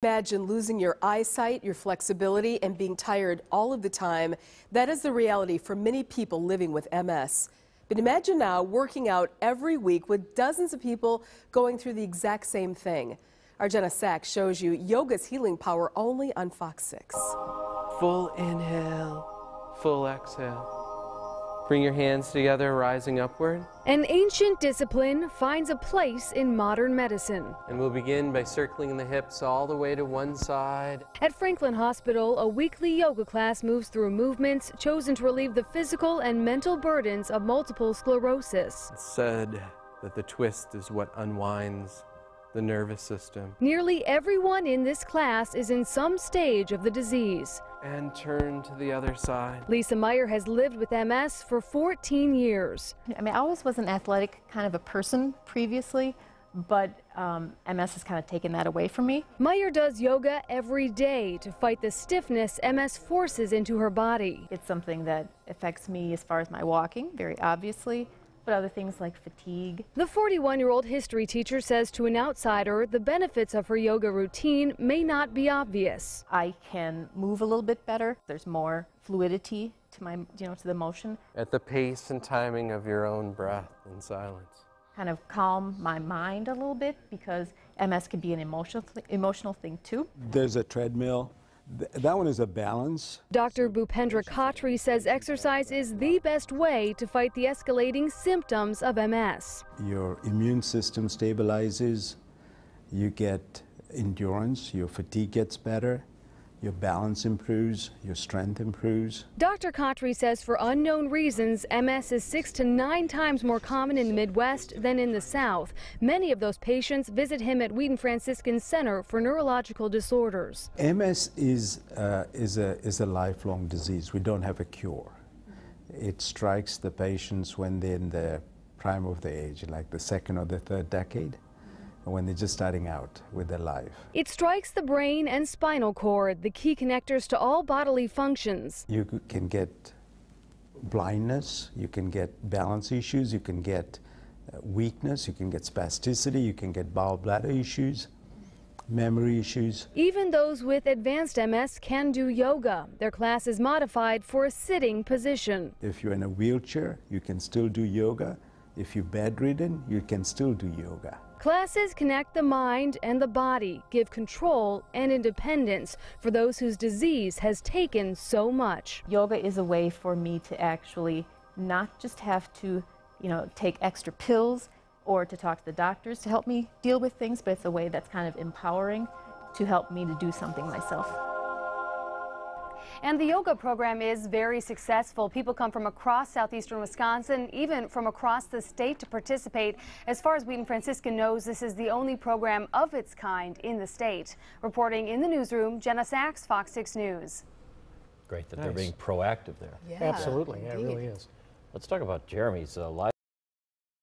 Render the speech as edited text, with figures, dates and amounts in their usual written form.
Imagine losing your eyesight, your flexibility, and being tired all of the time. That is the reality for many people living with MS. But imagine now working out every week with dozens of people going through the exact same thing. Our Jenna Sachs shows you yoga's healing power only on Fox 6. Full inhale, full exhale. Bring your hands together, rising upward. An ancient discipline finds a place in modern medicine. And we'll begin by circling the hips all the way to one side. At Franklin Hospital, a weekly yoga class moves through movements chosen to relieve the physical and mental burdens of multiple sclerosis. It's said that the twist is what unwinds the nervous system. Nearly everyone in this class is in some stage of the disease. And turn to the other side. Lisa Meyer has lived with MS for 14 years. I always was an athletic kind of a person previously, but MS has kind of taken that away from me. Meyer does yoga every day to fight the stiffness MS forces into her body. It's something that affects me as far as my walking, very obviously, but other things like fatigue. The 41-year-old history teacher says to an outsider the benefits of her yoga routine may not be obvious. I can move a little bit better. There's more fluidity to my, to the motion. At the pace and timing of your own breath and silence. Kind of calm my mind a little bit because MS can be an emotional thing too. There's a treadmill. That one is a balance. Dr. Bhupendra Khatri says exercise is the best way to fight the escalating symptoms of MS. Your immune system stabilizes, you get endurance, your fatigue gets better, your balance improves, your strength improves. Dr. Khatri says for unknown reasons, MS is 6 to 9 times more common in the Midwest than in the South. Many of those patients visit him at Wheaton Franciscan Center for Neurological Disorders. MS is a lifelong disease. We don't have a cure. It strikes the patients when they're in the prime of their age, like the second or the third decade, when they're just starting out with their life. It strikes the brain and spinal cord, the key connectors to all bodily functions. You can get blindness, you can get balance issues, you can get weakness, you can get spasticity, you can get bowel bladder issues, memory issues. Even those with advanced MS can do yoga. Their class is modified for a sitting position. If you're in a wheelchair, you can still do yoga. If you're bedridden, you can still do yoga. Classes connect the mind and the body, give control and independence for those whose disease has taken so much. Yoga is a way for me to actually not just have to, take extra pills or to talk to the doctors to help me deal with things, but it's a way that's kind of empowering to help me to do something myself. And the yoga program is very successful. People come from across southeastern Wisconsin, even from across the state to participate. As far as Wheaton Franciscan knows, this is the only program of its kind in the state. Reporting in the newsroom, Jenna Sachs, Fox 6 News. Great that they're being proactive there. Yeah, absolutely. Yeah, it really is. Let's talk about Jeremy's life.